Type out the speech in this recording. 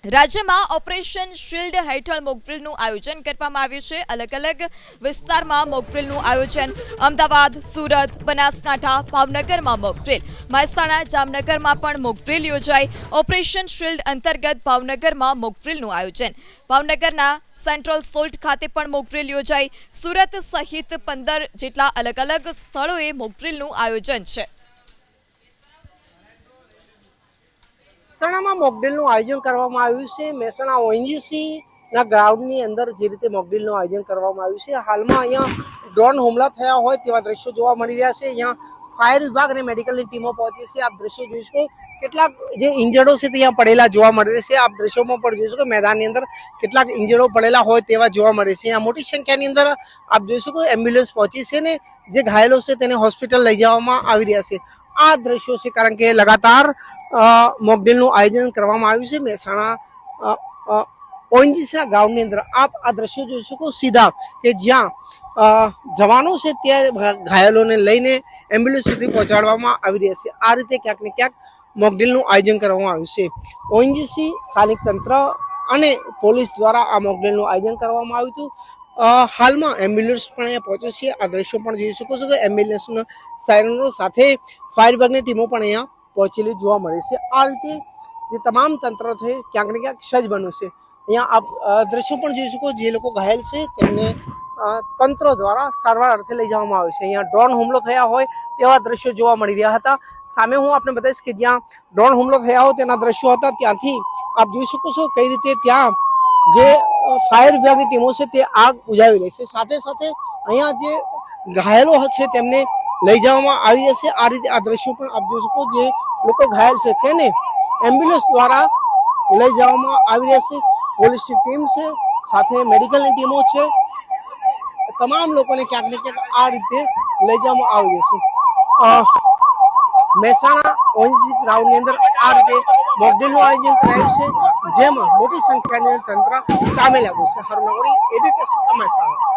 રાજ્યમાં operation shield હેઠળ મોકડ્રીલનું આયોજન કરવામાં આવ્યું છે। અલગ અલગ વિસ્તારમાં મોકડ્રીલનું આયોજન અમદાવાદ, સુરત, બનાસકાંઠા, ભાવનગરમાં મોકડ્રીલ, મહેસાણા, જામનગરમાં પણ મોકડ્રીલ યોજાઈ। ઓપરેશન શિલ્ડ અંતર્ગત ભાવનગરમાં મોકડ્રીલનું આયોજન, ભાવનગરના સેન્ટ્રલ સોલ્ટ ખાતે પણ મોકડ્રીલ યોજાઈ। સુરત સહિત 15 જેટલા અલગ અલગ સ્થળોએ મોકડ્રીલનું આયોજન છે। મહેસાણામાં મોકડ્રીલનું આયોજન કરવામાં આવ્યું છે। મહેસાણા ઓએનજીસીના ગ્રાઉન્ડની અંદર જે રીતે મોકડ્રીલનું આયોજન કરવામાં આવ્યું છે, હાલમાં અહીંયા ડ્રોન હુમલા થયા હોય તેવા દ્રશ્યો જોવા મળી રહ્યા છે। અહીંયા ફાયર વિભાગ અને મેડિકલની ટીમો પહોંચી છે। આપ દ્રશ્યો જોઈ શકો, કેટલાક જે ઇન્જર્ડો છે ત્યાં પડેલા જોવા મળી રહ્યા છે। આપ દ્રશ્યોમાં પણ જોઈ શકો મેદાનની અંદર કેટલાક ઇન્જર્ડો પડેલા હોય તેવા જોવા મળે છે। અહીંયા મોટી સંખ્યાની અંદર આપ જોઈ શકો એમ્બ્યુલન્સ પહોંચી છે ને જે ઘાયલો છે તેને હોસ્પિટલ લઈ જવામાં આવી રહ્યા છે। આ દ્રશ્યો છે કારણ કે લગાતાર મોકડ્રીલનું આયોજન કરવામાં આવ્યું છે મહેસાણા ઓએનજીસીના ગ્રાઉન્ડની અંદર। આપ આ દ્રશ્યો જોઈ શકો સીધા કે જ્યાં જવાનો છે ત્યાં ઘાયલોને લઈને એમ્બ્યુલન્સ સુધી પહોંચાડવામાં આવી રહ્યા છે। આ રીતે ક્યાંક ને ક્યાંક મોકડ્રીલનું આયોજન કરવામાં આવ્યું છે। ઓએનજીસી, સ્થાનિક તંત્ર અને પોલીસ દ્વારા આ મોકડ્રીલનું આયોજન કરવામાં આવ્યું હતું। હાલમાં એમ્બ્યુલન્સ પણ અહીંયા પહોંચે છે। આ દ્રશ્યો પણ જોઈ શકો છો કે એમ્બ્યુલન્સના સાયરનો સાથે ફાયર વિભાગની ટીમો પણ અહીંયા પહોંચેલી જોવા મળે છે। આ રીતે જે તમામ તંત્ર છે ક્યાંક ને ક્યાંક સજ્જ બન્યું છે। અહીંયા આપ દ્રશ્યો પણ જોઈ શકો, જે લોકો ઘાયલ છે તેમને તંત્ર દ્વારા સારવાર અર્થે લઈ જવામાં આવે છે। અહીંયા ડ્રોન હુમલો થયા હોય તેવા દ્રશ્યો જોવા મળી રહ્યા હતા। સામે હું આપને બતાવીશ કે જ્યાં ડ્રોન હુમલો થયા હોય તેના દ્રશ્યો હતા, ત્યાંથી આપ જોઈ શકો છો કઈ રીતે ત્યાં જે ફાયર વિભાગની ટીમો છે તે આગ બુઝાવી રહી છે। સાથે સાથે અહીંયા જે ઘાયલો છે તેમને લઈ જવામાં આવી જશે। આ રીતે આ દ્રશ્યો પણ આપ જોઈ શકો, જે લોકો ઘાયલ છે તેને એમ્બ્યુલન્સ દ્વારા લઈ જવામાં આવી રહ્યા છે। પોલીસની ટીમ છે, સાથે મેડિકલની ટીમો છે, તમામ લોકોને ક્યાંક ને ક્યાંક આ રીતે લઈ જવામાં આવી રહેશે। મહેસાણા ઓએનજીસી ગ્રાઉન્ડની અંદર આ રીતે મોકડ્રીલનું આયોજન કરાયું છે, જેમાં મોટી સંખ્યાની તંત્ર કામે લાગ્યું છે। હરનગરી એબીપી મહેસાણા।